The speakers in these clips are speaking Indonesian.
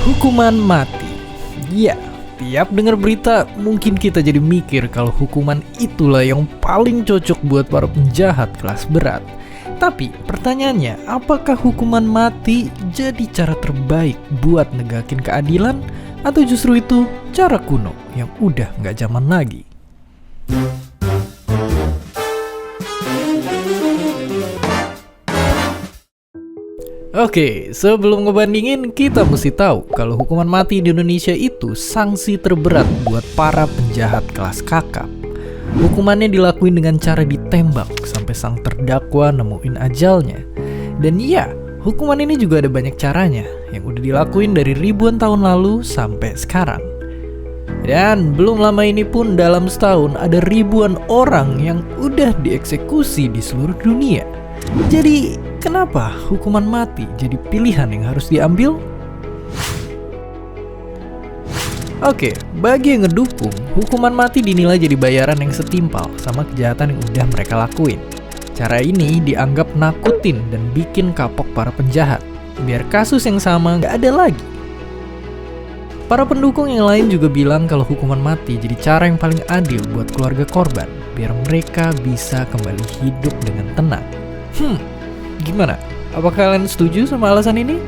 Hukuman mati. Ya, tiap dengar berita mungkin kita jadi mikir kalau hukuman itulah yang paling cocok buat para penjahat kelas berat. Tapi pertanyaannya, apakah hukuman mati jadi cara terbaik buat negakin keadilan? Atau justru itu cara kuno yang udah nggak zaman lagi? Oke, sebelum ngebandingin, kita mesti tahu kalau hukuman mati di Indonesia itu sanksi terberat buat para penjahat kelas kakap. Hukumannya dilakuin dengan cara ditembak sampai sang terdakwa nemuin ajalnya. Dan iya, hukuman ini juga ada banyak caranya yang udah dilakuin dari ribuan tahun lalu sampai sekarang. Dan belum lama ini pun dalam setahun ada ribuan orang yang udah dieksekusi di seluruh dunia. Jadi, kenapa hukuman mati jadi pilihan yang harus diambil? Oke, bagi yang ngedukung, hukuman mati dinilai jadi bayaran yang setimpal sama kejahatan yang udah mereka lakuin. Cara ini dianggap nakutin dan bikin kapok para penjahat, biar kasus yang sama nggak ada lagi. Para pendukung yang lain juga bilang kalau hukuman mati jadi cara yang paling adil buat keluarga korban, biar mereka bisa kembali hidup dengan tenang. Gimana? Apa kalian setuju sama alasan ini?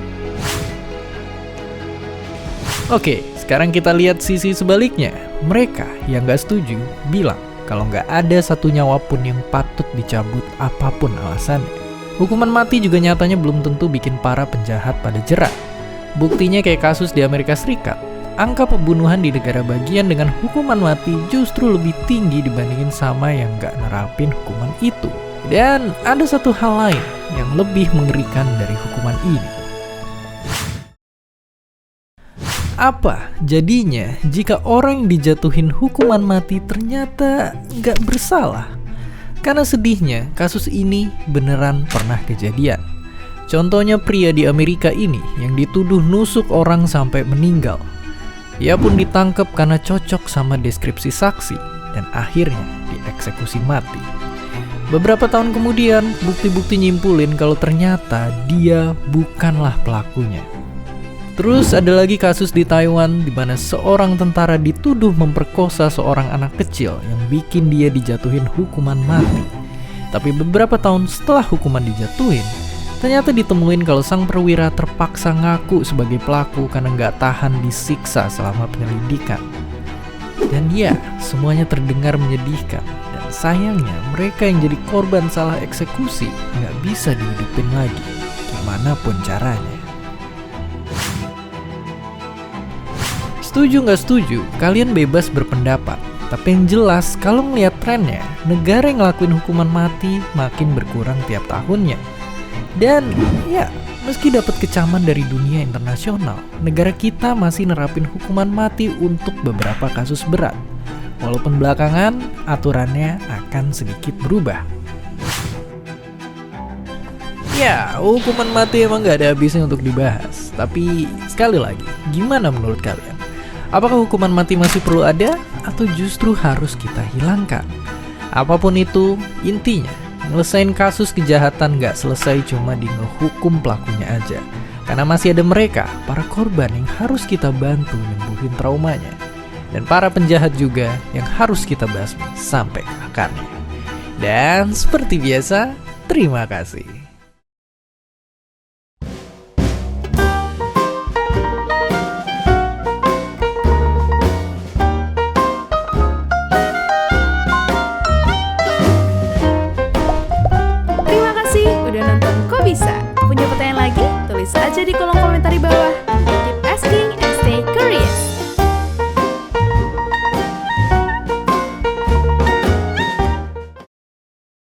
Oke, sekarang kita lihat sisi sebaliknya. Mereka yang gak setuju bilang kalau gak ada satu nyawa pun yang patut dicabut apapun alasannya. Hukuman mati juga nyatanya belum tentu bikin para penjahat pada jerat. Buktinya kayak kasus di Amerika Serikat. Angka pembunuhan di negara bagian dengan hukuman mati justru lebih tinggi dibandingin sama yang gak nerapin hukuman itu. Dan ada satu hal lain yang lebih mengerikan dari hukuman ini. Apa jadinya jika orang yang dijatuhin hukuman mati ternyata nggak bersalah? Karena sedihnya kasus ini beneran pernah kejadian. Contohnya pria di Amerika ini yang dituduh nusuk orang sampai meninggal. Ia pun ditangkap karena cocok sama deskripsi saksi dan akhirnya dieksekusi mati. Beberapa tahun kemudian, bukti-bukti nyimpulin kalau ternyata dia bukanlah pelakunya. Terus ada lagi kasus di Taiwan di mana seorang tentara dituduh memperkosa seorang anak kecil yang bikin dia dijatuhin hukuman mati. Tapi beberapa tahun setelah hukuman dijatuhin, ternyata ditemuin kalau sang perwira terpaksa ngaku sebagai pelaku karena nggak tahan disiksa selama penyelidikan. Dan ya, semuanya terdengar menyedihkan. Sayangnya mereka yang jadi korban salah eksekusi nggak bisa dihidupin lagi, gimana pun caranya. Setuju nggak setuju, kalian bebas berpendapat. Tapi yang jelas kalau ngeliat trennya, negara yang ngelakuin hukuman mati makin berkurang tiap tahunnya. Dan ya, meski dapat kecaman dari dunia internasional, negara kita masih nerapin hukuman mati untuk beberapa kasus berat. Walaupun belakangan aturannya akan sedikit berubah. Ya, hukuman mati emang gak ada habisnya untuk dibahas. Tapi sekali lagi, gimana menurut kalian? Apakah hukuman mati masih perlu ada? Atau justru harus kita hilangkan? Apapun itu, intinya nyelesain kasus kejahatan gak selesai cuma di ngehukum pelakunya aja. Karena masih ada mereka, para korban yang harus kita bantu nyembuhin traumanya. Dan para penjahat juga yang harus kita basmi sampai ke akarnya. Dan seperti biasa, terima kasih. Terima kasih udah nonton Kok Bisa. Punya pertanyaan lagi? Tulis aja di kolom komentar di bawah.